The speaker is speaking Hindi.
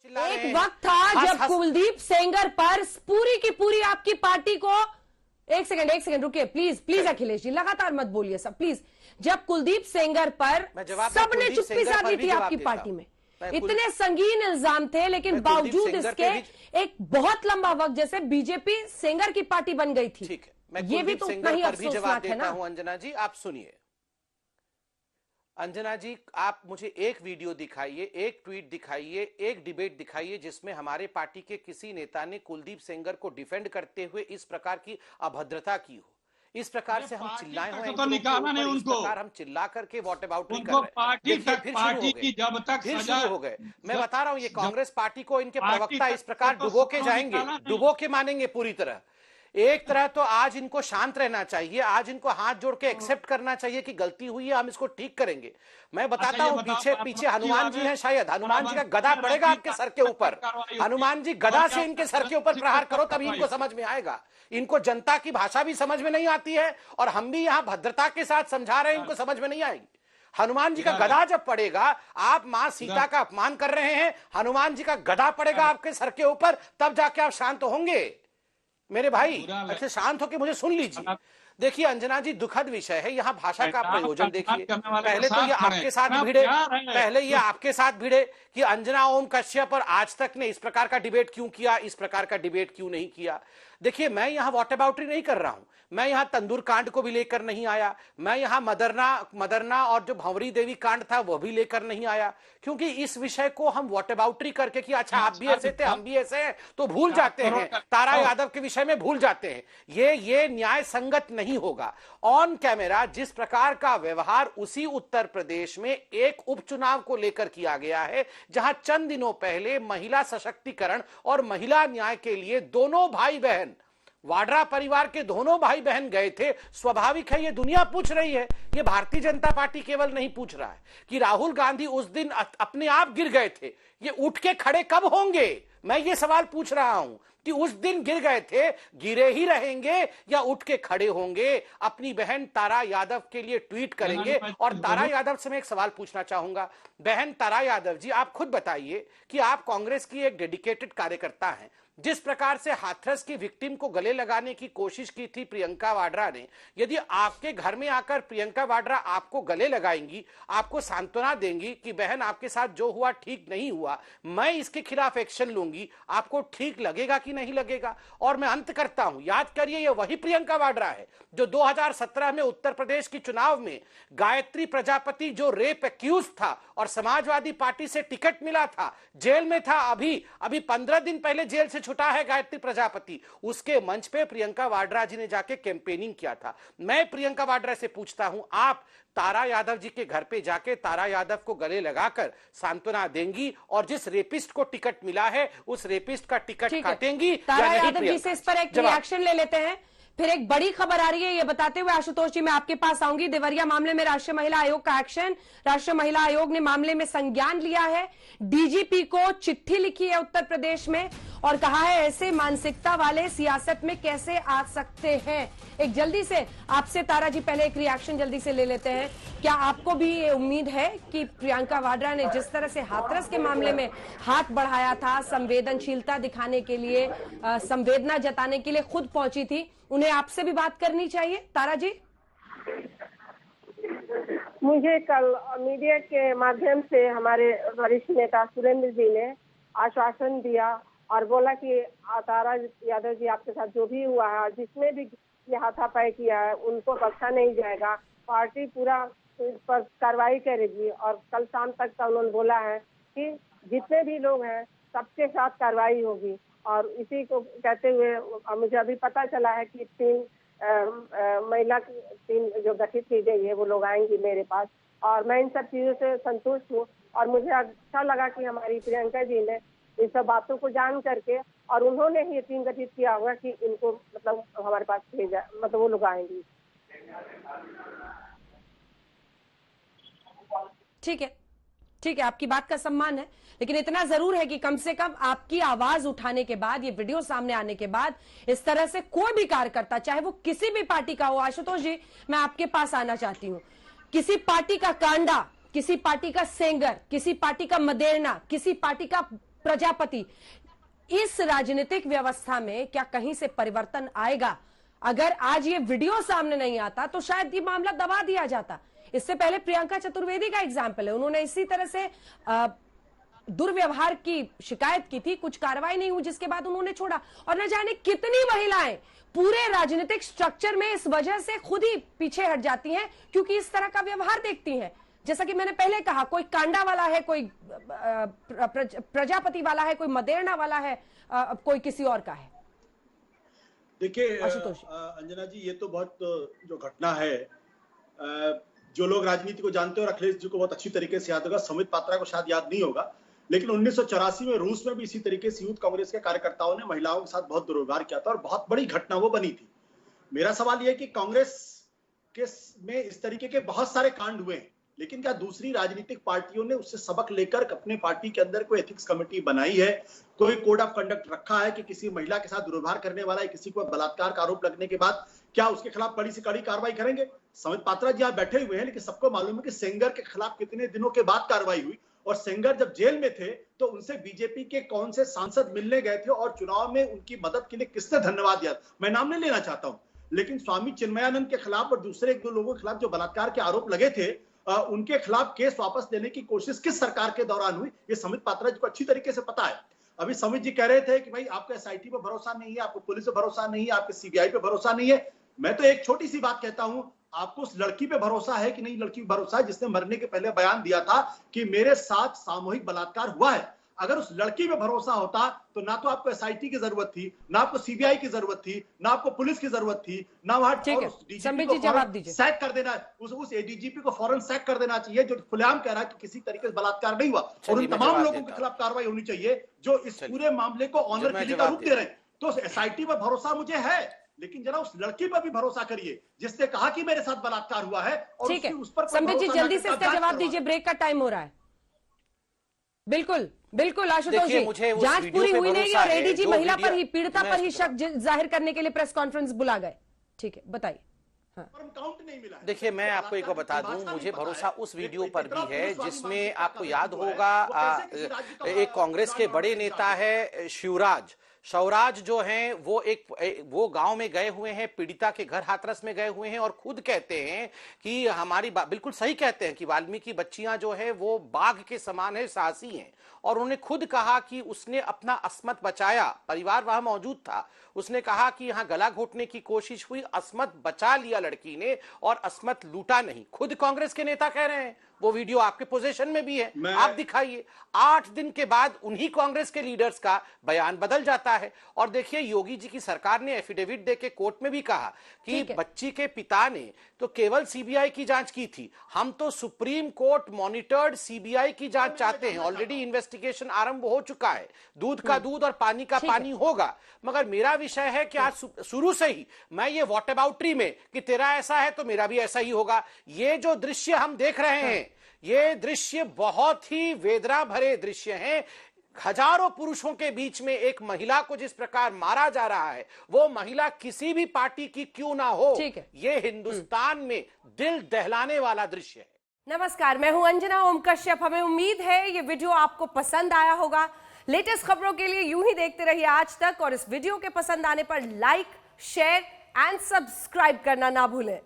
एक वक्त था जब कुलदीप सेंगर पर पूरी की पूरी आपकी पार्टी को एक सेकंड रुकिए प्लीज अखिलेश जी, लगातार मत बोलिए सब प्लीज। जब कुलदीप सेंगर पर सबने चुप्पी साधी थी आपकी पार्टी में, इतने संगीन इल्जाम थे, लेकिन बावजूद इसके एक बहुत लंबा वक्त जैसे बीजेपी सेंगर की पार्टी बन गई थी। ये भी तो उतना ही अफसोसनाक है ना। अंजना जी आप सुनिए, अंजना जी आप मुझे एक वीडियो दिखाइए, एक ट्वीट दिखाइए, एक डिबेट दिखाइए जिसमें हमारे पार्टी के किसी नेता ने कुलदीप सेंगर को डिफेंड करते हुए इस प्रकार की अभद्रता की हो, इस प्रकार से हम चिल्लाए हुए तो निकाला नहीं उनको, इस प्रकार हम चिल्ला करके वॉट अबाउट नहीं कर रहे। पार्टी की जब तक फिर शुरू हो गए। मैं बता रहा हूं ये कांग्रेस पार्टी को इनके प्रवक्ता इस प्रकार डुबो के जाएंगे, डुबो के मानेंगे पूरी तरह। एक तरह तो आज इनको शांत रहना चाहिए, आज इनको हाथ जोड़ के एक्सेप्ट करना चाहिए कि गलती हुई है, हम इसको ठीक करेंगे। मैं बताता हूं पीछे हनुमान जी हैं, शायद हनुमान जी का गदा पड़ेगा आपके सर के ऊपर। हनुमान जी गदा से इनके सर के ऊपर प्रहार करो तभी इनको समझ में आएगा। इनको जनता की भाषा भी समझ में नहीं आती है और हम भी यहां भद्रता के साथ समझा रहे हैं, इनको समझ में नहीं आएगी। हनुमान जी का गदा जब पड़ेगा, आप मां सीता का अपमान कर रहे हैं, हनुमान जी का गदा पड़ेगा आपके सर के ऊपर, तब जाके आप शांत होंगे। मेरे भाई अच्छे शांत होकर मुझे सुन लीजिए। देखिए अंजना जी, दुखद विषय है, यहाँ भाषा का प्रयोजन देखिए। पहले तो ये आपके साथ भिड़े, कि अंजना ओम कश्यप और आज तक ने इस प्रकार का डिबेट क्यों किया, इस प्रकार का डिबेट क्यों नहीं किया। देखिए मैं यहाँ वॉट अबाउटरी नहीं कर रहा हूं, मैं यहाँ तंदूर कांड को भी लेकर नहीं आया, मैं यहाँ मदरना और जो भंवरी देवी कांड था वो भी लेकर नहीं आया, क्योंकि इस विषय को हम वॉट अबाउटरी करके कि अच्छा आप भी ऐसे थे हम भी ऐसे हैं तो भूल जाते हैं, तारा यादव के विषय में भूल जाते हैं। ये न्याय संगत नहीं होगा। ऑन कैमरा जिस प्रकार का व्यवहार उसी उत्तर प्रदेश में एक उपचुनाव को लेकर किया गया है, जहां चंद दिनों पहले महिला सशक्तिकरण और महिला न्याय के लिए दोनों भाई बहन, वाड्रा परिवार के दोनों भाई बहन गए थे। स्वाभाविक है ये दुनिया पूछ रही है, ये भारतीय जनता पार्टी केवल नहीं पूछ रहा है कि राहुल गांधी उस दिन अपने आप गिर गए थे, ये उठ के खड़े कब होंगे। मैं ये सवाल पूछ रहा हूं कि उस दिन गिर गए थे, गिरे ही रहेंगे या उठ के खड़े होंगे। अपनी बहन तारा यादव के लिए ट्वीट करेंगे। और तारा यादव से मैं एक सवाल पूछना चाहूंगा, बहन तारा यादव जी आप खुद बताइए कि आप कांग्रेस की एक डेडिकेटेड कार्यकर्ता हैं, जिस प्रकार से हाथरस की विक्टिम को गले लगाने की कोशिश की थी प्रियंका वाड्रा ने, यदि आपके घर में आकर प्रियंका वाड्रा आपको गले लगाएंगी, आपको सांत्वना देंगी कि बहन आपके साथ जो हुआ ठीक नहीं हुआ, मैं इसके खिलाफ एक्शन लूंगी, आपको ठीक लगेगा कि नहीं लगेगा। और मैं अंत करता हूं, याद करिए ये वही प्रियंका वाड्रा है जो 2017 में उत्तर प्रदेश की चुनाव में गायत्री प्रजापति जो रेप एक्यूज था और समाजवादी पार्टी से टिकट मिला था, जेल में था, अभी 15 दिन पहले जेल से छुटा है गायत्री प्रजापति, उसके मंच पे प्रियंका वाड्रा जी ने जाके कैंपेनिंग किया था। मैं प्रियंका वाड्रा से पूछता हूं, आप तारा यादव जी के घर पे जाके तारा यादव को गले लगाकर सांत्वना देंगी और जिस रेपिस्ट को टिकट मिला है उस रेपिस्ट का टिकट काटेंगी? तारा यादव जी से इस पर एक रिएक्शन ले लेते हैं। फिर एक बड़ी खबर आ रही है, ये बताते हुए आशुतोष जी मैं आपके पास आऊंगी। देवरिया मामले में राष्ट्रीय महिला आयोग का एक्शन, राष्ट्रीय महिला आयोग ने मामले में संज्ञान लिया है, डीजीपी को चिट्ठी लिखी है उत्तर प्रदेश में और कहा है ऐसे मानसिकता वाले सियासत में कैसे आ सकते हैं। एक जल्दी से आपसे तारा जी पहले एक रिएक्शन जल्दी से ले लेते हैं। क्या आपको भी ये उम्मीद है कि प्रियंका वाड्रा ने जिस तरह से हाथरस के मामले में हाथ बढ़ाया था, संवेदनशीलता दिखाने के लिए, संवेदना जताने के लिए खुद पहुंची थी, उन्हें आपसे भी बात करनी चाहिए? तारा जी मुझे कल मीडिया के माध्यम से हमारे वरिष्ठ नेता सुरेंद्र जी ने आश्वासन दिया और बोला कि तारा यादव जी आपके साथ जो भी हुआ है, जिसने भी ये हाथापाई किया है उनको बख्शा नहीं जाएगा, पार्टी पूरा इस पर कार्रवाई करेगी। और कल शाम तक का उन्होंने बोला है कि जितने भी लोग हैं सबके साथ कार्रवाई होगी। और इसी को कहते हुए मुझे अभी पता चला है कि 3 महिला टीम जो गठित की गई है वो लोग आएंगी मेरे पास और मैं इन सब चीजों से संतुष्ट हूँ। और मुझे अच्छा लगा कि हमारी प्रियंका जी ने इन सब बातों को जान करके और उन्होंने ही टीम गठित किया होगा कि इनको मतलब हमारे पास भेजा, मतलब वो लोग आएंगी। ठीक है, आपकी बात का सम्मान है, लेकिन इतना जरूर है कि कम से कम आपकी आवाज उठाने के बाद, ये वीडियो सामने आने के बाद, इस तरह से कोई भी कार्यकर्ता, चाहे वो किसी भी पार्टी का हो, आशुतोष जी मैं आपके पास आना चाहती हूं, किसी पार्टी का कांडा, किसी पार्टी का सेंगर, किसी पार्टी का मदेरना, किसी पार्टी का प्रजापति, इस राजनीतिक व्यवस्था में क्या कहीं से परिवर्तन आएगा? अगर आज ये वीडियो सामने नहीं आता तो शायद ये मामला दबा दिया जाता। इससे पहले प्रियंका चतुर्वेदी का एग्जाम्पल है, उन्होंने इसी तरह से दुर्व्यवहार की शिकायत की थी, कुछ कार्रवाई नहीं हुई, जिसके बाद उन्होंने छोड़ा। और न जाने कितनी महिलाएं पूरे राजनीतिक स्ट्रक्चर में इस वजह से खुद ही पीछे हट जाती हैं, क्योंकि इस तरह का व्यवहार देखती हैं। जैसा कि मैंने पहले कहा, कोई कांडा वाला है, कोई प्रजापति वाला है, कोई मदेरणा वाला है, कोई किसी और का है। देखिए अंजना जी, ये तो बहुत जो घटना है, जो लोग राजनीति को जानते हैं और अखिलेश जी को बहुत अच्छी तरीके से याद होगा, संबित पात्रा को शायद याद नहीं होगा, लेकिन 1984 में रूस में भी इसी तरीके से यूथ कांग्रेस के कार्यकर्ताओं ने महिलाओं के साथ बहुत दुर्व्यवहार किया था और बहुत बड़ी घटना वो बनी थी। मेरा सवाल यह कि कांग्रेस के में इस तरीके के बहुत सारे कांड हुए हैं, लेकिन क्या दूसरी राजनीतिक पार्टियों ने उससे सबक लेकर अपने पार्टी के अंदर कोई एथिक्स कमेटी बनाई है, कोई कोड ऑफ कंडक्ट रखा है कि किसी महिला के साथ दुर्व्यवहार करने वाला है, किसी को बलात्कार का आरोप लगने के बाद क्या उसके खिलाफ कड़ी से कड़ी कार्रवाई करेंगे? संबित पात्रा जी यहाँ बैठे हुए हैं, लेकिन सबको मालूम है कि सेंगर के खिलाफ कितने दिनों के बाद कार्रवाई हुई, और सेंगर जब जेल में थे तो उनसे बीजेपी के कौन से सांसद मिलने गए थे और चुनाव में उनकी मदद के लिए किसने धन्यवाद दिया। मैं नाम नहीं लेना चाहता हूं, लेकिन स्वामी चिन्मयानंद के खिलाफ और दूसरे एक दो लोगों के खिलाफ जो बलात्कार के आरोप लगे थे, उनके खिलाफ केस वापस लेने की कोशिश किस सरकार के दौरान हुई, ये संबित पात्रा जी को अच्छी तरीके से पता है। अभी संबित जी कह रहे थे कि भाई आपको एसआईटी पे भरोसा नहीं है, आपको पुलिस पे भरोसा नहीं है, आपके सीबीआई पे भरोसा नहीं है। मैं तो एक छोटी सी बात कहता हूं, आपको उस लड़की पे भरोसा है कि नहीं लड़की पे भरोसा है जिसने मरने के पहले बयान दिया था कि मेरे साथ सामूहिक बलात्कार हुआ है? अगर उस लड़की पे भरोसा होता तो ना तो आपको एसआईटी की जरूरत थी, ना आपको सीबीआई की जरूरत थी, ना आपको पुलिस की जरूरत थी, ना वहां सैक कर देना, उस एडीजीपी को फौरन सैक कर देना चाहिए जो खुलेआम कह रहा है कि किसी तरीके से बलात्कार नहीं हुआ, और उन तमाम लोगों के खिलाफ कार्रवाई होनी चाहिए जो इस पूरे मामले को ऑनर किलिंग का रूप दे रहे हैं। तो एसआईटी पर भरोसा मुझे है, लेकिन जरा उस लड़की पर भी भरोसा करिए जिसने कहा कि मेरे साथ बलात्कार हुआ है। और ठीक है, संबित जी जल्दी से इसका जवाब दीजिए, ब्रेक का टाइम हो रहा है। बिल्कुल बिल्कुल आशुतोष जी, जांच पूरी हुई नहीं और एडीजी महिला पर ही, पीड़िता पर ही शक जाहिर करने के लिए प्रेस कॉन्फ्रेंस बुला गए। ठीक है, बताइए। देखिए मैं आपको एक बता दूं, मुझे भरोसा उस वीडियो पर भी है जिसमें आपको याद होगा एक कांग्रेस के बड़े नेता है शिवराज जो हैं वो गांव में गए हुए हैं, पीड़िता के घर हाथरस में गए हुए हैं और खुद कहते हैं कि हमारी बिल्कुल सही कहते हैं कि वाल्मीकि बच्चियां जो है वो बाघ के समान है, साहसी हैं। और उन्होंने खुद कहा कि उसने अपना अस्मत बचाया, परिवार वहां मौजूद था, उसने कहा कि यहां गला घोटने की कोशिश हुई, अस्मत बचा लिया लड़की ने और अस्मत लूटा नहीं। खुद कांग्रेस के नेता कह रहे हैं, वो वीडियो आपके पोजीशन में भी है, आप दिखाइए। 8 दिन के बाद उन्हीं कांग्रेस के लीडर्स का बयान बदल जाता है। और देखिए योगी जी की सरकार ने एफिडेविट देके कोर्ट में भी कहा कि बच्ची के पिता ने तो केवल सीबीआई की जांच की थी, हम तो सुप्रीम कोर्ट मॉनिटर्ड सीबीआई की जांच चाहते हैं। ऑलरेडी इन्वेस्टिगेशन आरंभ हो चुका है, दूध का दूध और पानी का पानी होगा। मगर मेरा विषय है कि आज शुरू से ही मैं ये वॉट अबाउटरी में कि तेरा ऐसा है तो मेरा भी ऐसा ही होगा, ये जो दृश्य हम देख रहे हैं, ये दृश्य बहुत ही वेदना भरे दृश्य हैं। हजारों पुरुषों के बीच में एक महिला को जिस प्रकार मारा जा रहा है, वो महिला किसी भी पार्टी की क्यों ना हो, ये हिंदुस्तान में दिल दहलाने वाला दृश्य है। नमस्कार, मैं हूं अंजना ओम कश्यप। हमें उम्मीद है ये वीडियो आपको पसंद आया होगा। लेटेस्ट खबरों के लिए यूं ही देखते रहिए आज तक, और इस वीडियो के पसंद आने पर लाइक, शेयर एंड सब्सक्राइब करना ना भूलें।